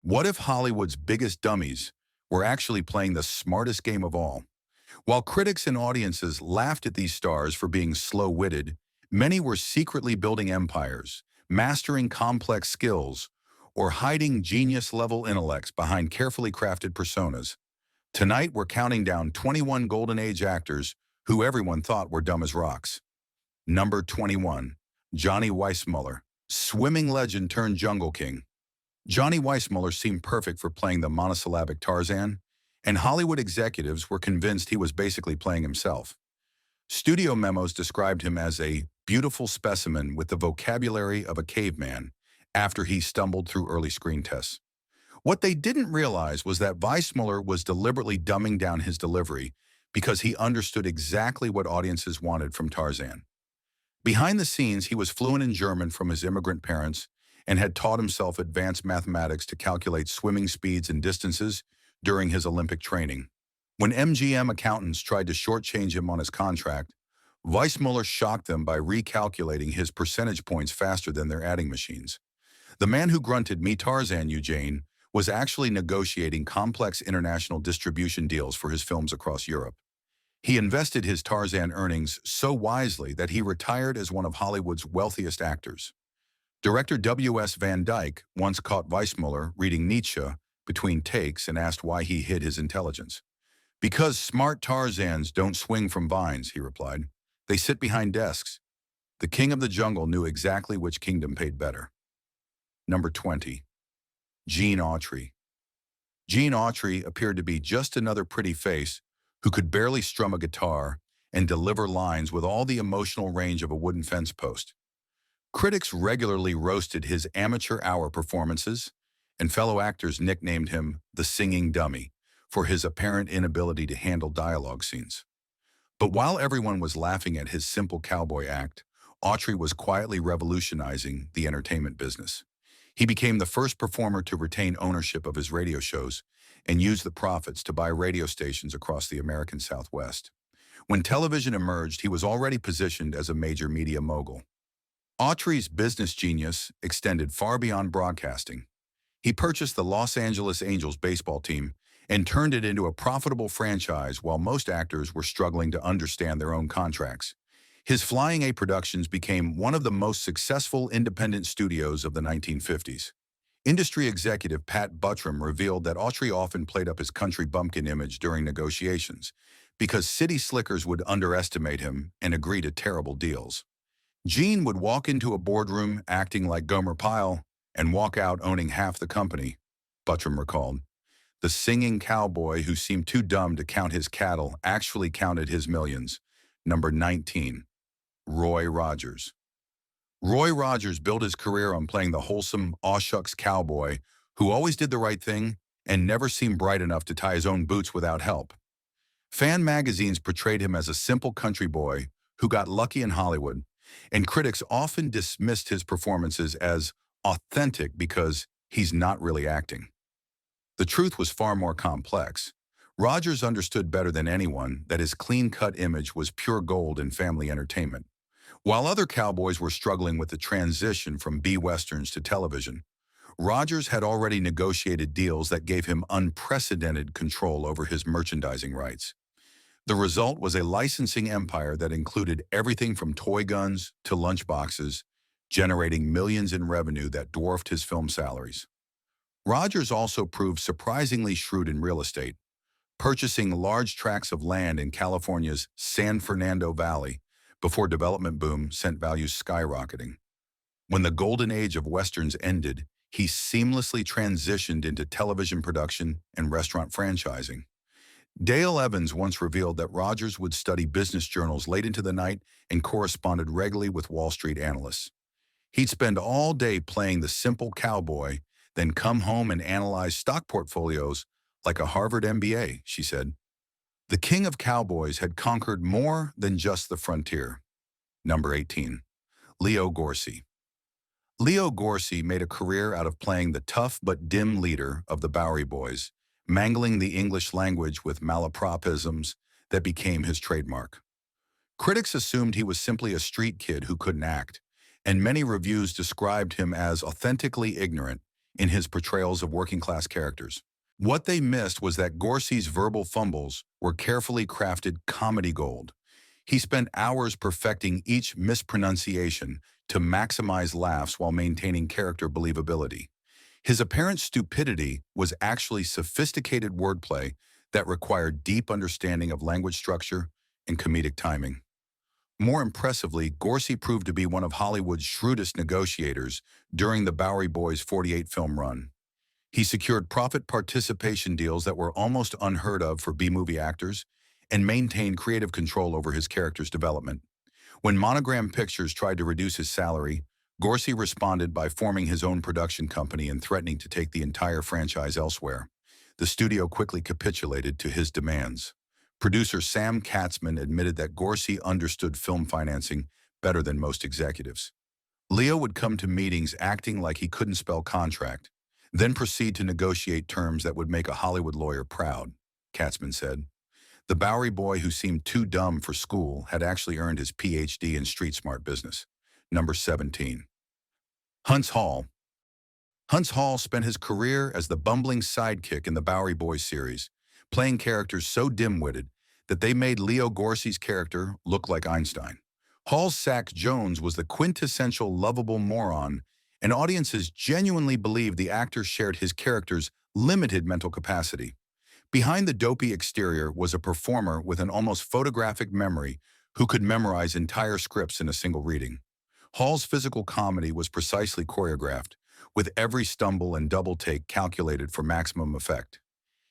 What if Hollywood's biggest dummies were actually playing the smartest game of all? While critics and audiences laughed at these stars for being slow-witted, many were secretly building empires, mastering complex skills, or hiding genius-level intellects behind carefully crafted personas. Tonight, we're counting down 21 Golden Age actors who everyone thought were dumb as rocks. Number 21. Johnny Weissmuller, swimming legend turned jungle king. Johnny Weissmuller seemed perfect for playing the monosyllabic Tarzan, and Hollywood executives were convinced he was basically playing himself. Studio memos described him as a beautiful specimen with the vocabulary of a caveman after he stumbled through early screen tests. What they didn't realize was that Weissmuller was deliberately dumbing down his delivery because he understood exactly what audiences wanted from Tarzan. Behind the scenes, he was fluent in German from his immigrant parents and had taught himself advanced mathematics to calculate swimming speeds and distances during his Olympic training. When MGM accountants tried to shortchange him on his contract, Weissmuller shocked them by recalculating his percentage points faster than their adding machines. The man who grunted, "Me Tarzan, Eugene," was actually negotiating complex international distribution deals for his films across Europe. He invested his Tarzan earnings so wisely that he retired as one of Hollywood's wealthiest actors. Director W.S. Van Dyke once caught Weissmuller reading Nietzsche between takes and asked why he hid his intelligence. "Because smart Tarzans don't swing from vines," he replied. "They sit behind desks." The king of the jungle knew exactly which kingdom paid better. Number 20. Gene Autry. Gene Autry appeared to be just another pretty face who could barely strum a guitar and deliver lines with all the emotional range of a wooden fence post. Critics regularly roasted his amateur hour performances, and fellow actors nicknamed him the singing dummy for his apparent inability to handle dialogue scenes. But while everyone was laughing at his simple cowboy act, Autry was quietly revolutionizing the entertainment business. He became the first performer to retain ownership of his radio shows and use the profits to buy radio stations across the American Southwest. When television emerged, he was already positioned as a major media mogul. Autry's business genius extended far beyond broadcasting. He purchased the Los Angeles Angels baseball team and turned it into a profitable franchise while most actors were struggling to understand their own contracts. His Flying A Productions became one of the most successful independent studios of the 1950s. Industry executive Pat Buttram revealed that Autry often played up his country bumpkin image during negotiations because city slickers would underestimate him and agree to terrible deals. Gene would walk into a boardroom acting like Gomer Pyle and walk out owning half the company, Buttram recalled. The singing cowboy who seemed too dumb to count his cattle actually counted his millions. Number 19. Roy Rogers. Roy Rogers built his career on playing the wholesome, aw-shucks cowboy who always did the right thing and never seemed bright enough to tie his own boots without help. Fan magazines portrayed him as a simple country boy who got lucky in Hollywood, and critics often dismissed his performances as authentic because he's not really acting. The truth was far more complex. Rogers understood better than anyone that his clean-cut image was pure gold in family entertainment. While other cowboys were struggling with the transition from B-westerns to television, Rogers had already negotiated deals that gave him unprecedented control over his merchandising rights. The result was a licensing empire that included everything from toy guns to lunchboxes, generating millions in revenue that dwarfed his film salaries. Rogers also proved surprisingly shrewd in real estate, purchasing large tracts of land in California's San Fernando Valley before development boom sent values skyrocketing. When the golden age of westerns ended, he seamlessly transitioned into television production and restaurant franchising. Dale Evans once revealed that Rogers would study business journals late into the night and corresponded regularly with Wall Street analysts. He'd spend all day playing the simple cowboy, then come home and analyze stock portfolios like a Harvard MBA, she said. The king of cowboys had conquered more than just the frontier. Number 18. Leo Gorsy. Leo Gorsy made a career out of playing the tough but dim leader of the Bowery Boys, mangling the English language with malapropisms that became his trademark. Critics assumed he was simply a street kid who couldn't act, and many reviews described him as authentically ignorant, in his portrayals of working-class characters. What they missed was that Gorsy's verbal fumbles were carefully crafted comedy gold. He spent hours perfecting each mispronunciation to maximize laughs while maintaining character believability. His apparent stupidity was actually sophisticated wordplay that required deep understanding of language structure and comedic timing. More impressively, Gorsy proved to be one of Hollywood's shrewdest negotiators during the Bowery Boys' 48-film run. He secured profit participation deals that were almost unheard of for B-movie actors and maintained creative control over his character's development. When Monogram Pictures tried to reduce his salary, Gorsy responded by forming his own production company and threatening to take the entire franchise elsewhere. The studio quickly capitulated to his demands. Producer Sam Katzman admitted that Gorsy understood film financing better than most executives. Leo would come to meetings acting like he couldn't spell contract, then proceed to negotiate terms that would make a Hollywood lawyer proud, Katzman said. The Bowery boy who seemed too dumb for school had actually earned his Ph.D. in street smart business. Number 17. Huntz Hall. Huntz Hall spent his career as the bumbling sidekick in the Bowery Boys series, playing characters so dim-witted that they made Leo Gorsy's character look like Einstein. Hall's Sax Jones was the quintessential lovable moron, and audiences genuinely believed the actor shared his character's limited mental capacity. Behind the dopey exterior was a performer with an almost photographic memory who could memorize entire scripts in a single reading. Hall's physical comedy was precisely choreographed, with every stumble and double take calculated for maximum effect.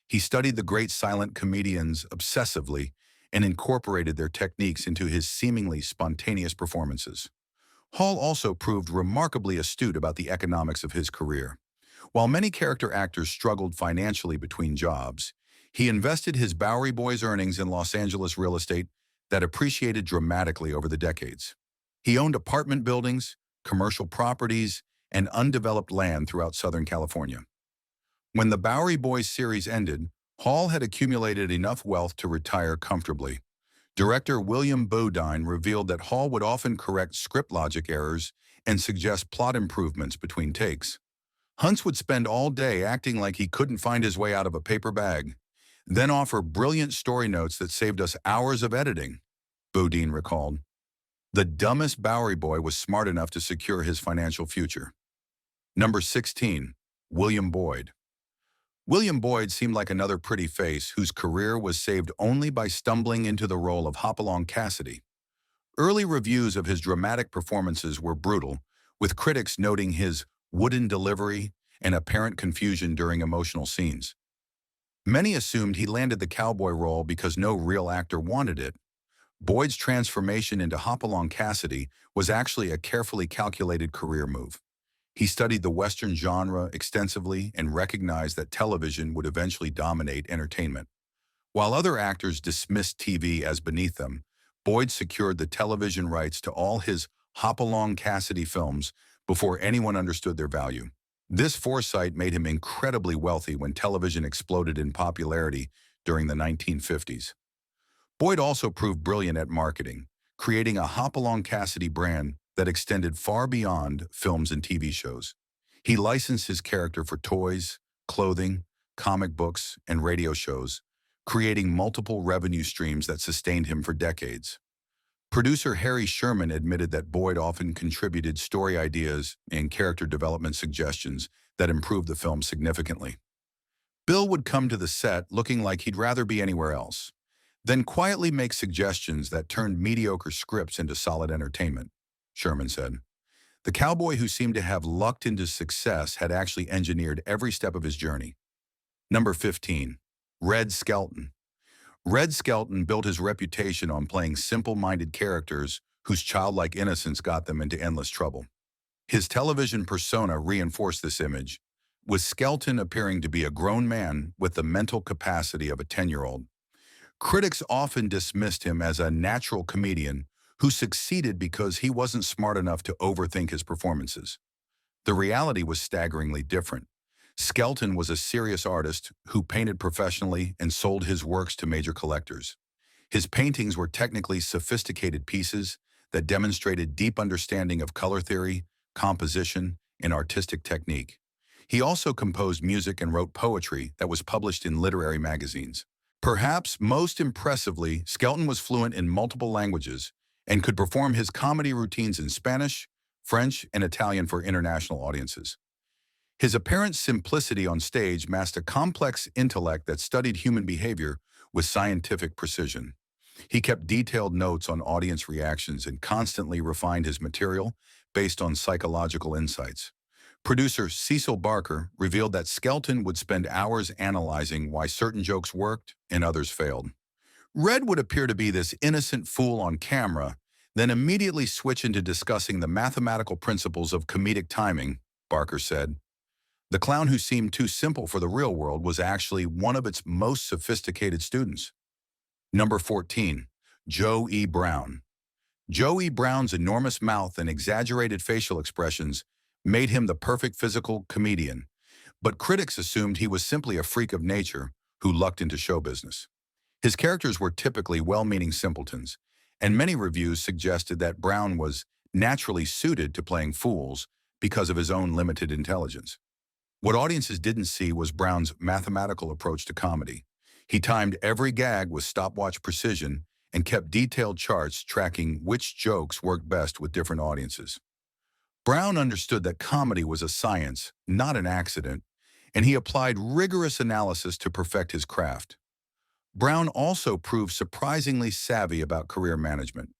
He studied the great silent comedians obsessively and incorporated their techniques into his seemingly spontaneous performances. Hall also proved remarkably astute about the economics of his career. While many character actors struggled financially between jobs, he invested his Bowery Boys earnings in Los Angeles real estate that appreciated dramatically over the decades. He owned apartment buildings, commercial properties, and undeveloped land throughout Southern California. When the Bowery Boys series ended, Hall had accumulated enough wealth to retire comfortably. Director William Bodine revealed that Hall would often correct script logic errors and suggest plot improvements between takes. Huntz would spend all day acting like he couldn't find his way out of a paper bag, then offer brilliant story notes that saved us hours of editing, Bodine recalled. The dumbest Bowery boy was smart enough to secure his financial future. Number 16. William Boyd. William Boyd seemed like another pretty face whose career was saved only by stumbling into the role of Hopalong Cassidy. Early reviews of his dramatic performances were brutal, with critics noting his wooden delivery and apparent confusion during emotional scenes. Many assumed he landed the cowboy role because no real actor wanted it. Boyd's transformation into Hopalong Cassidy was actually a carefully calculated career move. He studied the Western genre extensively and recognized that television would eventually dominate entertainment. While other actors dismissed TV as beneath them, Boyd secured the television rights to all his Hopalong Cassidy films before anyone understood their value. This foresight made him incredibly wealthy when television exploded in popularity during the 1950s. Boyd also proved brilliant at marketing, creating a Hopalong Cassidy brand that extended far beyond films and TV shows. He licensed his character for toys, clothing, comic books, and radio shows, creating multiple revenue streams that sustained him for decades. Producer Harry Sherman admitted that Boyd often contributed story ideas and character development suggestions that improved the film significantly. Bill would come to the set looking like he'd rather be anywhere else, then quietly make suggestions that turned mediocre scripts into solid entertainment, Sherman said. The cowboy who seemed to have lucked into success had actually engineered every step of his journey. Number 15. Red Skelton. Red Skelton built his reputation on playing simple-minded characters whose childlike innocence got them into endless trouble. His television persona reinforced this image, with Skelton appearing to be a grown man with the mental capacity of a 10-year-old. Critics often dismissed him as a natural comedian who succeeded because he wasn't smart enough to overthink his performances. The reality was staggeringly different. Skelton was a serious artist who painted professionally and sold his works to major collectors. His paintings were technically sophisticated pieces that demonstrated deep understanding of color theory, composition, and artistic technique. He also composed music and wrote poetry that was published in literary magazines. Perhaps most impressively, Skelton was fluent in multiple languages and could perform his comedy routines in Spanish, French, and Italian for international audiences. His apparent simplicity on stage masked a complex intellect that studied human behavior with scientific precision. He kept detailed notes on audience reactions and constantly refined his material based on psychological insights. Producer Cecil Barker revealed that Skelton would spend hours analyzing why certain jokes worked and others failed. Red would appear to be this innocent fool on camera, then immediately switch into discussing the mathematical principles of comedic timing, Barker said. The clown who seemed too simple for the real world was actually one of its most sophisticated students. Number 14. Joe E. Brown. Joe E. Brown's enormous mouth and exaggerated facial expressions made him the perfect physical comedian, but critics assumed he was simply a freak of nature who lucked into show business. His characters were typically well-meaning simpletons, and many reviews suggested that Brown was naturally suited to playing fools because of his own limited intelligence. What audiences didn't see was Brown's mathematical approach to comedy. He timed every gag with stopwatch precision and kept detailed charts tracking which jokes worked best with different audiences. Brown understood that comedy was a science, not an accident, and he applied rigorous analysis to perfect his craft. Brown also proved surprisingly savvy about career management.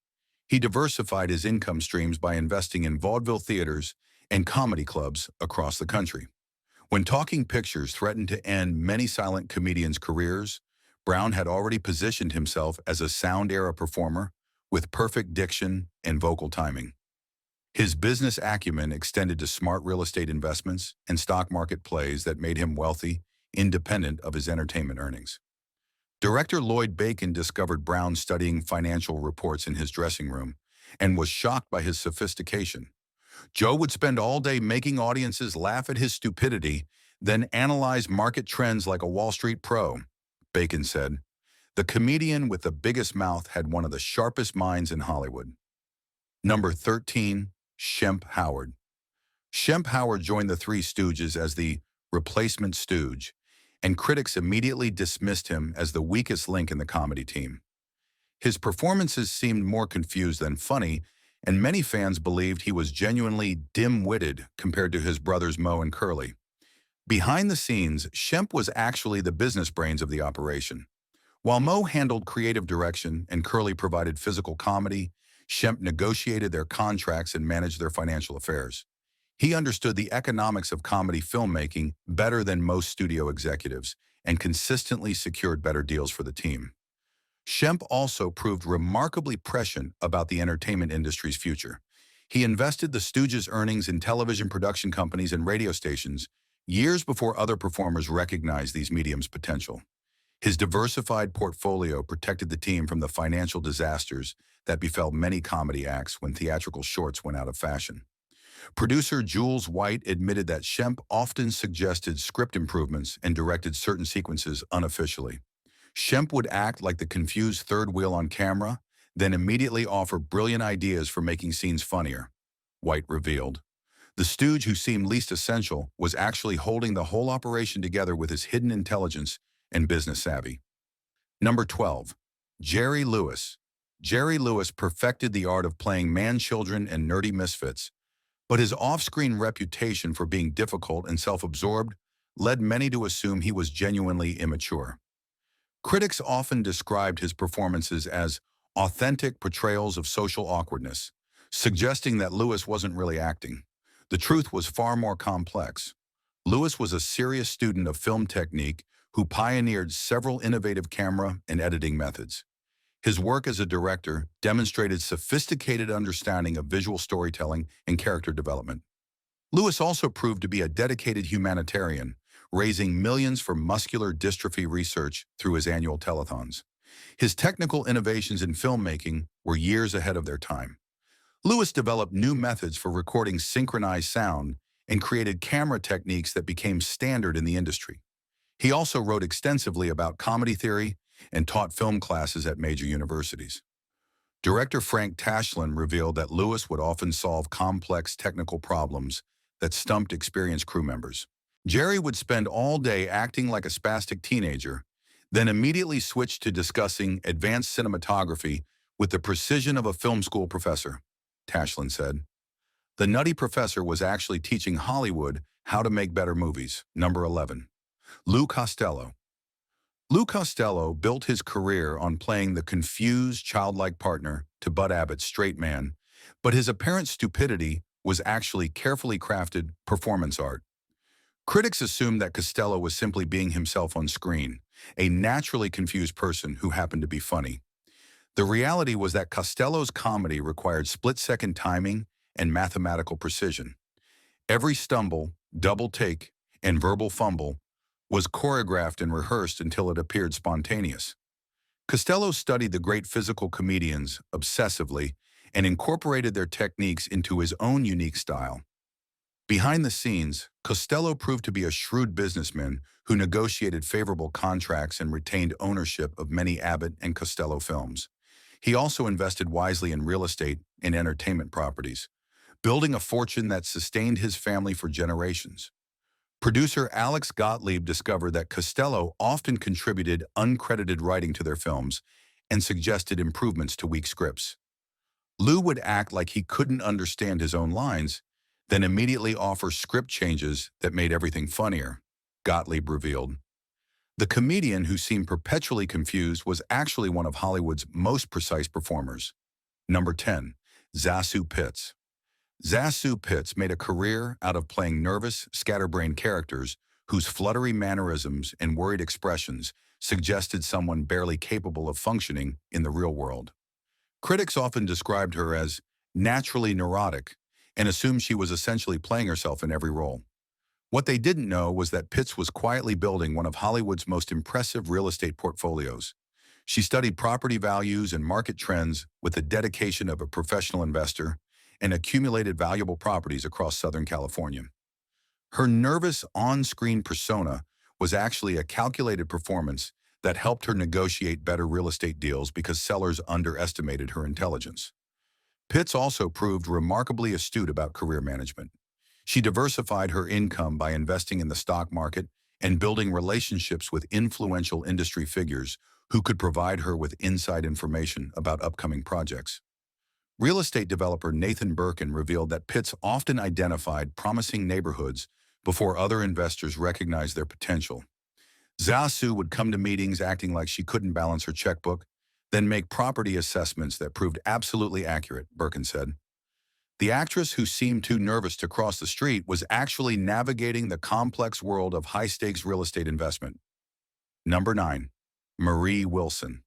He diversified his income streams by investing in vaudeville theaters and comedy clubs across the country. When Talking Pictures threatened to end many silent comedians' careers, Brown had already positioned himself as a sound-era performer with perfect diction and vocal timing. His business acumen extended to smart real estate investments and stock market plays that made him wealthy, independent of his entertainment earnings. Director Lloyd Bacon discovered Brown studying financial reports in his dressing room and was shocked by his sophistication. Joe would spend all day making audiences laugh at his stupidity, then analyze market trends like a Wall Street pro, Bacon said. The comedian with the biggest mouth had one of the sharpest minds in Hollywood. Number 13. Shmp Howard. Shmp Howard joined the Three Stooges as the replacement stooge, and critics immediately dismissed him as the weakest link in the comedy team. His performances seemed more confused than funny, and many fans believed he was genuinely dim-witted compared to his brothers Moe and Curly. Behind the scenes, Shmp was actually the business brains of the operation. While Moe handled creative direction and Curly provided physical comedy, Shmp negotiated their contracts and managed their financial affairs. He understood the economics of comedy filmmaking better than most studio executives and consistently secured better deals for the team. Shmp also proved remarkably prescient about the entertainment industry's future. He invested the Stooges' earnings in television production companies and radio stations years before other performers recognized these mediums' potential. His diversified portfolio protected the team from the financial disasters that befell many comedy acts when theatrical shorts went out of fashion. Producer Jules White admitted that Shmp often suggested script improvements and directed certain sequences unofficially. Shmp would act like the confused third wheel on camera, then immediately offer brilliant ideas for making scenes funnier, White revealed. The stooge who seemed least essential was actually holding the whole operation together with his hidden intelligence and business savvy. Number 12. Jerry Lewis. Jerry Lewis perfected the art of playing man-children and nerdy misfits, but his off-screen reputation for being difficult and self-absorbed led many to assume he was genuinely immature. Critics often described his performances as authentic portrayals of social awkwardness, suggesting that Lewis wasn't really acting. The truth was far more complex. Lewis was a serious student of film technique who pioneered several innovative camera and editing methods. His work as a director demonstrated sophisticated understanding of visual storytelling and character development. Lewis also proved to be a dedicated humanitarian, raising millions for muscular dystrophy research through his annual telethons. His technical innovations in filmmaking were years ahead of their time. Lewis developed new methods for recording synchronized sound and created camera techniques that became standard in the industry. He also wrote extensively about comedy theory and taught film classes at major universities. Director Frank Tashlin revealed that Lewis would often solve complex technical problems that stumped experienced crew members. Jerry would spend all day acting like a spastic teenager, then immediately switch to discussing advanced cinematography with the precision of a film school professor, Tashlin said. The nutty professor was actually teaching Hollywood how to make better movies. Number 11. Luc Costello. Luc Costello built his career on playing the confused, childlike partner to Bud Abbott's straight man, but his apparent stupidity was actually carefully crafted performance art. Critics assumed that Costello was simply being himself on screen, a naturally confused person who happened to be funny. The reality was that Costello's comedy required split-second timing and mathematical precision. Every stumble, double take, and verbal fumble was choreographed and rehearsed until it appeared spontaneous. Costello studied the great physical comedians obsessively and incorporated their techniques into his own unique style. Behind the scenes, Costello proved to be a shrewd businessman who negotiated favorable contracts and retained ownership of many Abbott and Costello films. He also invested wisely in real estate and entertainment properties, building a fortune that sustained his family for generations. Producer Alex Gottlieb discovered that Costello often contributed uncredited writing to their films and suggested improvements to weak scripts. Lou would act like he couldn't understand his own lines, then immediately offer script changes that made everything funnier, Gottlieb revealed. The comedian who seemed perpetually confused was actually one of Hollywood's most precise performers. Number 10. Zassu Pitts. Zassu Pitts made a career out of playing nervous, scatterbrained characters whose fluttery mannerisms and worried expressions suggested someone barely capable of functioning in the real world. Critics often described her as naturally neurotic and assumed she was essentially playing herself in every role. What they didn't know was that Pitts was quietly building one of Hollywood's most impressive real estate portfolios. She studied property values and market trends with the dedication of a professional investor and accumulated valuable properties across Southern California. Her nervous on-screen persona was actually a calculated performance that helped her negotiate better real estate deals because sellers underestimated her intelligence. Pitts also proved remarkably astute about career management. She diversified her income by investing in the stock market and building relationships with influential industry figures who could provide her with inside information about upcoming projects. Real estate developer Nathan Birkin revealed that Pitts often identified promising neighborhoods before other investors recognized their potential. Zassu would come to meetings acting like she couldn't balance her checkbook, then make property assessments that proved absolutely accurate, Birkin said. The actress who seemed too nervous to cross the street was actually navigating the complex world of high-stakes real estate investment. Number 9. Marie Wilson.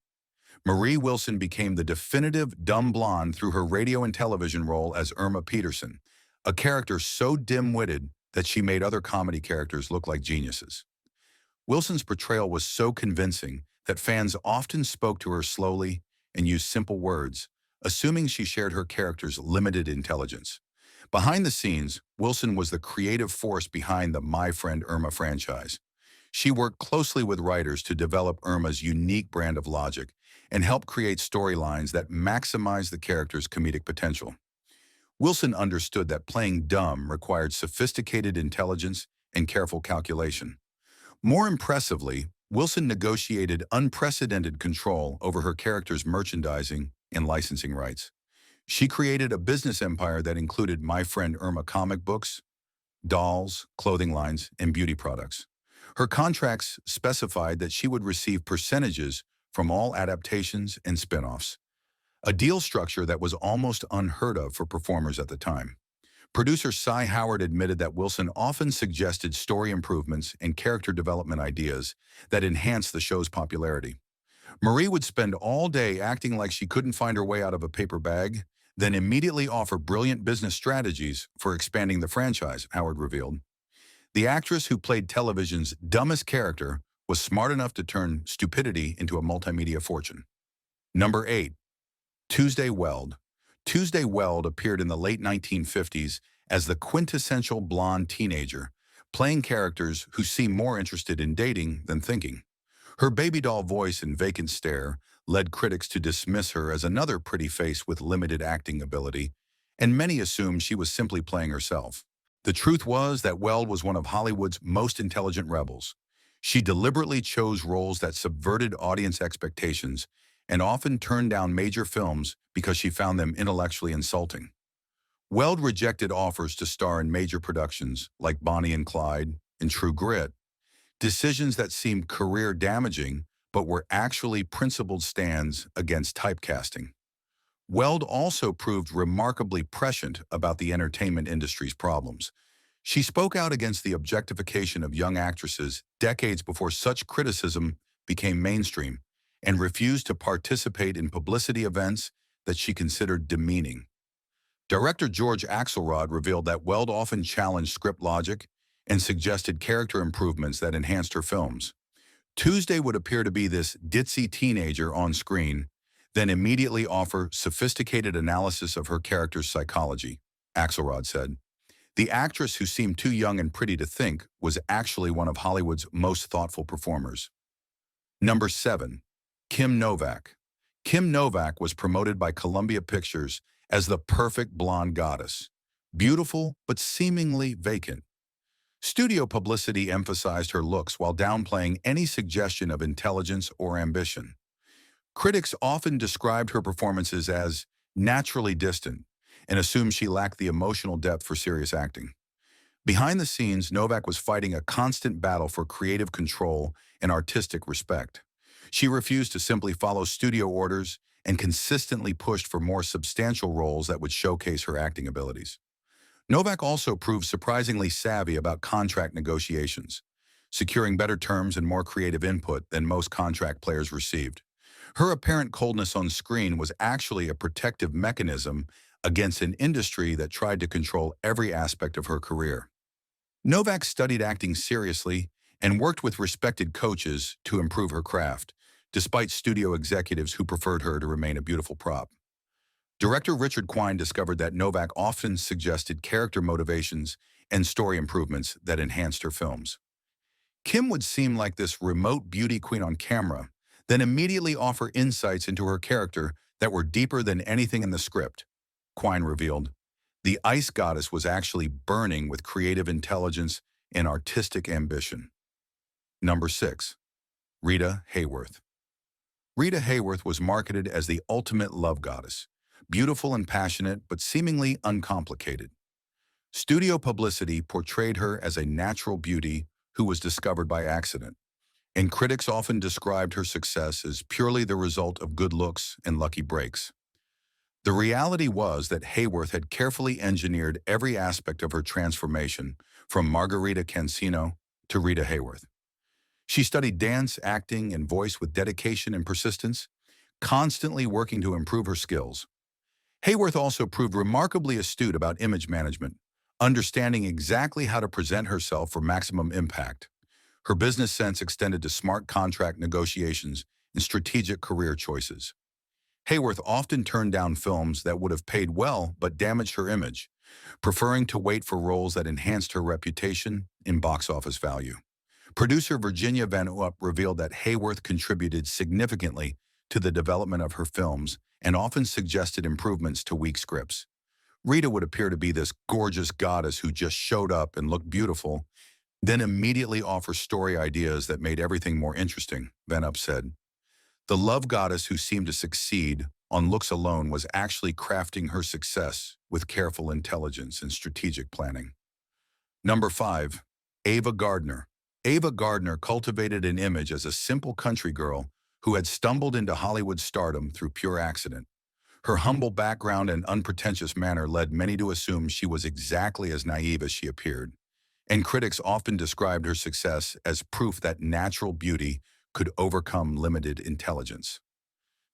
Marie Wilson became the definitive dumb blonde through her radio and television role as Irma Peterson, a character so dim-witted that she made other comedy characters look like geniuses. Wilson's portrayal was so convincing that fans often spoke to her slowly and used simple words, assuming she shared her character's limited intelligence. Behind the scenes, Wilson was the creative force behind the My Friend Irma franchise. She worked closely with writers to develop Irma's unique brand of logic and help create storylines that maximize the character's comedic potential. Wilson understood that playing dumb required sophisticated intelligence and careful calculation. More impressively, Wilson negotiated unprecedented control over her character's merchandising and licensing rights. She created a business empire that included My Friend Irma comic books, dolls, clothing lines, and beauty products. Her contracts specified that she would receive percentages from all adaptations and spin-offs, a deal structure that was almost unheard of for performers at the time. Producer Cy Howard admitted that Wilson often suggested story improvements and character development ideas that enhanced the show's popularity. Marie would spend all day acting like she couldn't find her way out of a paper bag, then immediately offer brilliant business strategies for expanding the franchise, Howard revealed. The actress who played television's dumbest character was smart enough to turn stupidity into a multimedia fortune. Number 8. Tuesday Weld. Tuesday Weld appeared in the late 1950s as the quintessential blonde teenager, playing characters who seemed more interested in dating than thinking. Her baby doll voice and vacant stare led critics to dismiss her as another pretty face with limited acting ability, and many assumed she was simply playing herself. The truth was that Weld was one of Hollywood's most intelligent rebels. She deliberately chose roles that subverted audience expectations and often turned down major films because she found them intellectually insulting. Weld rejected offers to star in major productions like Bonnie and Clyde and True Grit, decisions that seemed career-damaging but were actually principled stands against typecasting. Weld also proved remarkably prescient about the entertainment industry's problems. She spoke out against the objectification of young actresses decades before such criticism became mainstream and refused to participate in publicity events that she considered demeaning. Director George Axelrod revealed that Weld often challenged script logic and suggested character improvements that enhanced her films. Tuesday would appear to be this ditzy teenager on screen, then immediately offer sophisticated analysis of her character's psychology, Axelrod said. The actress, who seemed too young and pretty to think, was actually one of Hollywood's most thoughtful performers. Number 7. Kim Novak. Kim Novak was promoted by Columbia Pictures as the perfect blonde goddess, beautiful but seemingly vacant. Studio publicity emphasized her looks while downplaying any suggestion of intelligence or ambition. Critics often described her performances as naturally distant and assumed she lacked the emotional depth for serious acting. Behind the scenes, Novak was fighting a constant battle for creative control and artistic respect. She refused to simply follow studio orders and consistently pushed for more substantial roles that would showcase her acting abilities. Novak also proved surprisingly savvy about contract negotiations, securing better terms and more creative input than most contract players received. Her apparent coldness on screen was actually a protective mechanism against an industry that tried to control every aspect of her career. Novak studied acting seriously and worked with respected coaches to improve her craft, despite studio executives who preferred her to remain a beautiful prop. Director Richard Quine discovered that Novak often suggested character motivations and story improvements that enhanced her films. Kim would seem like this remote beauty queen on camera, then immediately offer insights into her character that were deeper than anything in the script. Quine revealed, the ice goddess was actually burning with creative intelligence and artistic ambition. Number 6. Rita Hworth. Rita Hworth was marketed as the ultimate love goddess, beautiful and passionate but seemingly uncomplicated. Studio publicity portrayed her as a natural beauty who was discovered by accident, and critics often described her success as purely the result of good looks and lucky breaks. The reality was that Hworth had carefully engineered every aspect of her transformation, from Margarita Cancino to Rita Hworth. She studied dance, acting, and voice with dedication and persistence, constantly working to improve her skills. Hworth also proved remarkably astute about image management, understanding exactly how to present herself for maximum impact. Her business sense extended to smart contract negotiations and strategic career choices. Hworth often turned down films that would have paid well but damaged her image, preferring to wait for roles that enhanced her reputation and box office value. Producer Virginia Van Oop revealed that Hworth contributed significantly to the development of her films and often suggested improvements to weak scripts. Rita would appear to be this gorgeous goddess who just showed up and looked beautiful, then immediately offer story ideas that made everything more interesting, Van Oop said. The love goddess who seemed to succeed on looks alone was actually crafting her success with careful intelligence and strategic planning. Number 5. Ava Gardner. Ava Gardner cultivated an image as a simple country girl who had stumbled into Hollywood stardom through pure accident. Her humble background and unpretentious manner led many to assume she was exactly as naive as she appeared, and critics often described her success as proof that natural beauty could overcome limited intelligence.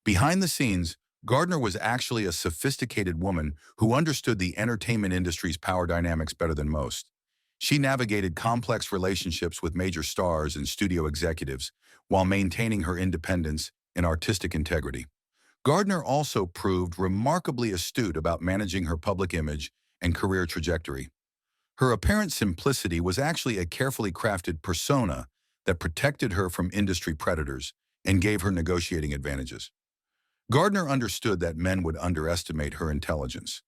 Behind the scenes, Gardner was actually a sophisticated woman who understood the entertainment industry's power dynamics better than most. She navigated complex relationships with major stars and studio executives while maintaining her independence and artistic integrity. Gardner also proved remarkably astute about managing her public image and career trajectory. Her apparent simplicity was actually a carefully crafted persona that protected her from industry predators and gave her negotiating advantages. Gardner understood that men would underestimate her intelligence,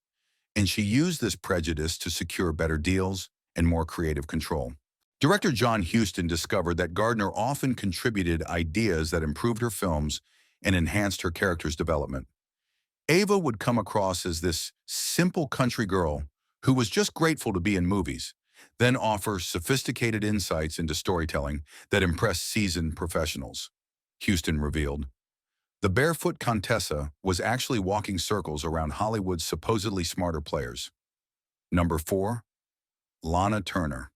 and she used this prejudice to secure better deals and more creative control. Director John Huston discovered that Gardner often contributed ideas that improved her films and enhanced her character's development. Ava would come across as this simple country girl who was just grateful to be in movies, then offer sophisticated insights into storytelling that impressed seasoned professionals. Huston revealed, the barefoot Contessa was actually walking circles around Hollywood's supposedly smarter players. Number 4. Lana Turner.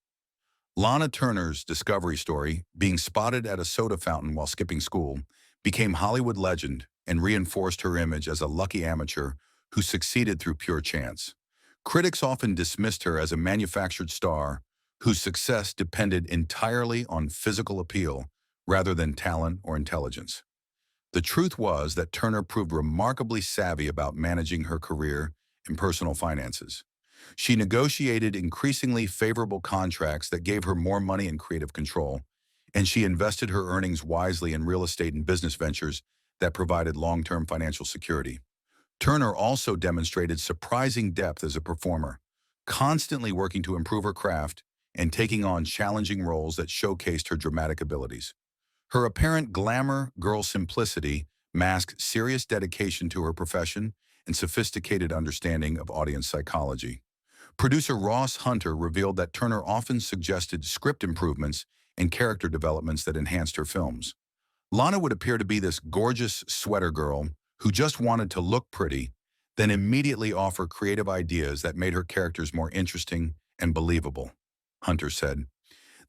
Lana Turner's discovery story, being spotted at a soda fountain while skipping school, became Hollywood legend and reinforced her image as a lucky amateur who succeeded through pure chance. Critics often dismissed her as a manufactured star whose success depended entirely on physical appeal rather than talent or intelligence. The truth was that Turner proved remarkably savvy about managing her career and personal finances. She negotiated increasingly favorable contracts that gave her more money and creative control, and she invested her earnings wisely in real estate and business ventures that provided long-term financial security. Turner also demonstrated surprising depth as a performer, constantly working to improve her craft and taking on challenging roles that showcased her dramatic abilities. Her apparent glamour girl simplicity masked serious dedication to her profession and sophisticated understanding of audience psychology. Producer Ross Hunter revealed that Turner often suggested script improvements and character developments that enhanced her films. Lana would appear to be this gorgeous sweater girl who just wanted to look pretty, then immediately offer creative ideas that made her characters more interesting and believable. Hunter said,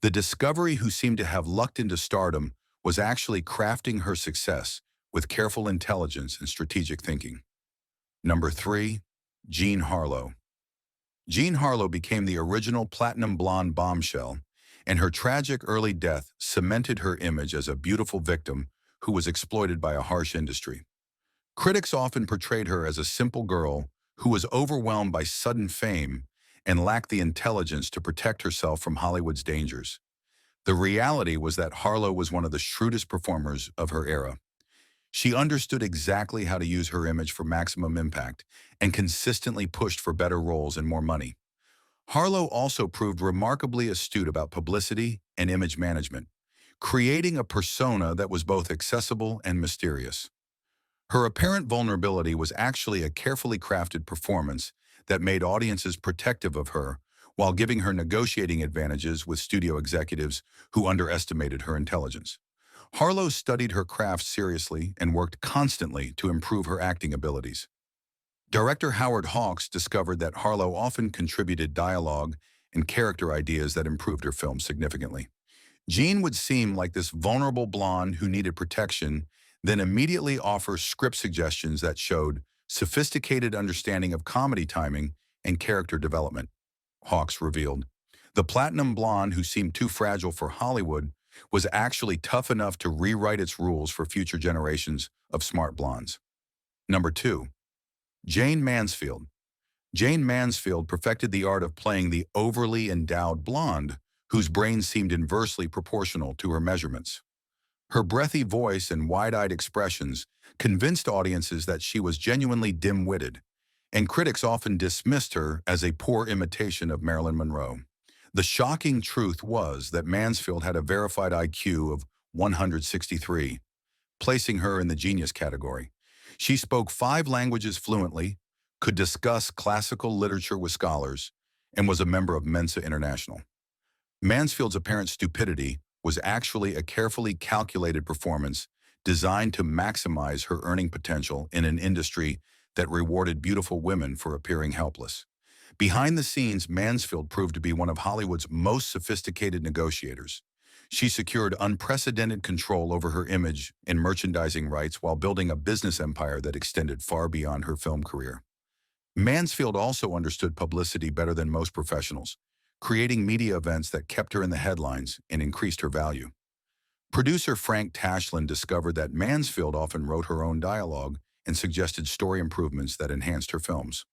the discovery who seemed to have lucked into stardom was actually crafting her success with careful intelligence and strategic thinking. Number 3. Jean Harlo. Jean Harlo became the original platinum blonde bombshell, and her tragic early death cemented her image as a beautiful victim who was exploited by a harsh industry. Critics often portrayed her as a simple girl who was overwhelmed by sudden fame and lacked the intelligence to protect herself from Hollywood's dangers. The reality was that Harlo was one of the shrewdest performers of her era. She understood exactly how to use her image for maximum impact and consistently pushed for better roles and more money. Harlo also proved remarkably astute about publicity and image management, creating a persona that was both accessible and mysterious. Her apparent vulnerability was actually a carefully crafted performance that made audiences protective of her while giving her negotiating advantages with studio executives who underestimated her intelligence. Harlo studied her craft seriously and worked constantly to improve her acting abilities. Director Howard Hawks discovered that Harlo often contributed dialogue and character ideas that improved her film significantly. Jean would seem like this vulnerable blonde who needed protection, then immediately offer script suggestions that showed sophisticated understanding of comedy timing and character development. Hawks revealed, the platinum blonde who seemed too fragile for Hollywood was actually tough enough to rewrite its rules for future generations of smart blondes. Number 2. Jayne Mansfield. Jayne Mansfield perfected the art of playing the overly endowed blonde, whose brain seemed inversely proportional to her measurements. Her breathy voice and wide-eyed expressions convinced audiences that she was genuinely dim-witted, and critics often dismissed her as a poor imitation of Marilyn Monroe. The shocking truth was that Mansfield had a verified IQ of 163, placing her in the genius category. She spoke 5 languages fluently, could discuss classical literature with scholars, and was a member of Mensa International. Mansfield's apparent stupidity was actually a carefully calculated performance designed to maximize her earning potential in an industry that rewarded beautiful women for appearing helpless. Behind the scenes, Mansfield proved to be one of Hollywood's most sophisticated negotiators. She secured unprecedented control over her image and merchandising rights while building a business empire that extended far beyond her film career. Mansfield also understood publicity better than most professionals, creating media events that kept her in the headlines and increased her value. Producer Frank Tashlin discovered that Mansfield often wrote her own dialogue and suggested story improvements that enhanced her films.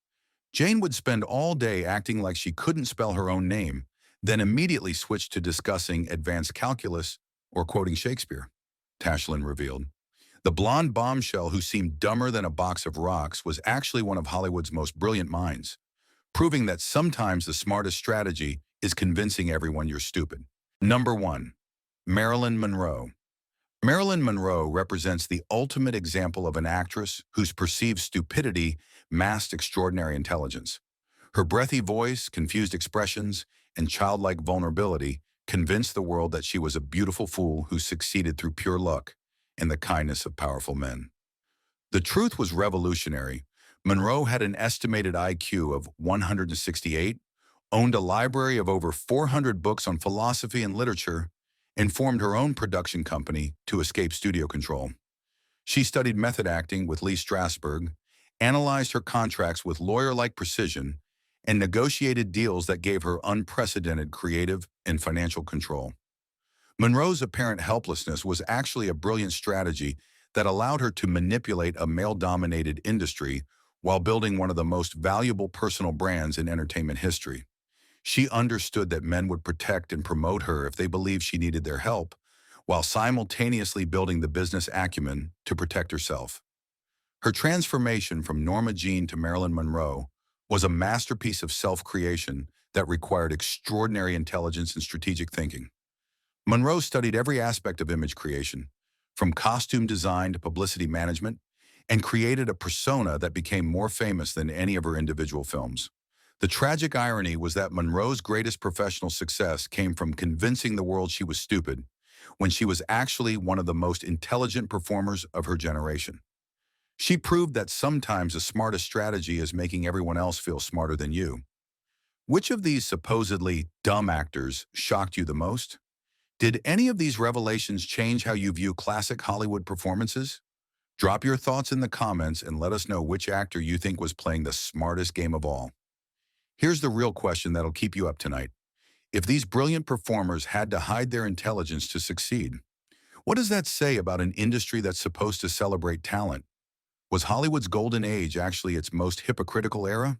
Jane would spend all day acting like she couldn't spell her own name, then immediately switched to discussing advanced calculus or quoting Shakespeare, Tashlin revealed. The blonde bombshell who seemed dumber than a box of rocks was actually one of Hollywood's most brilliant minds. proving that sometimes the smartest strategy is convincing everyone you're stupid. Number 1. Marilyn Monroe. Marilyn Monroe represents the ultimate example of an actress whose perceived stupidity masked extraordinary intelligence. Her breathy voice, confused expressions, and childlike vulnerability convinced the world that she was a beautiful fool who succeeded through pure luck and the kindness of powerful men. The truth was revolutionary. Monroe had an estimated IQ of 168, owned a library of over 400 books on philosophy and literature, and formed her own production company to escape studio control. She studied method acting with Lee Strasberg, analyzed her contracts with lawyer-like precision, and negotiated deals that gave her unprecedented creative and financial control. Monroe's apparent helplessness was actually a brilliant strategy that allowed her to manipulate a male-dominated industry while building one of the most valuable personal brands in entertainment history. She understood that men would protect and promote her if they believed she needed their help, while simultaneously building the business acumen to protect herself. Her transformation from Norma Jean to Marilyn Monroe was a masterpiece of self-creation that required extraordinary intelligence and strategic thinking. Monroe studied every aspect of image creation, from costume design to publicity management, and created a persona that became more famous than any of her individual films. The tragic irony was that Monroe's greatest professional success came from convincing the world she was stupid, when she was actually one of the most intelligent performers of her generation. She proved that sometimes the smartest strategy is making everyone else feel smarter than you. Which of these supposedly dumb actors shocked you the most? Did any of these revelations change how you view classic Hollywood performances? Drop your thoughts in the comments and let us know which actor you think was playing the smartest game of all. Here's the real question that'll keep you up tonight. If these brilliant performers had to hide their intelligence to succeed, what does that say about an industry that's supposed to celebrate talent? Was Hollywood's golden age actually its most hypocritical era?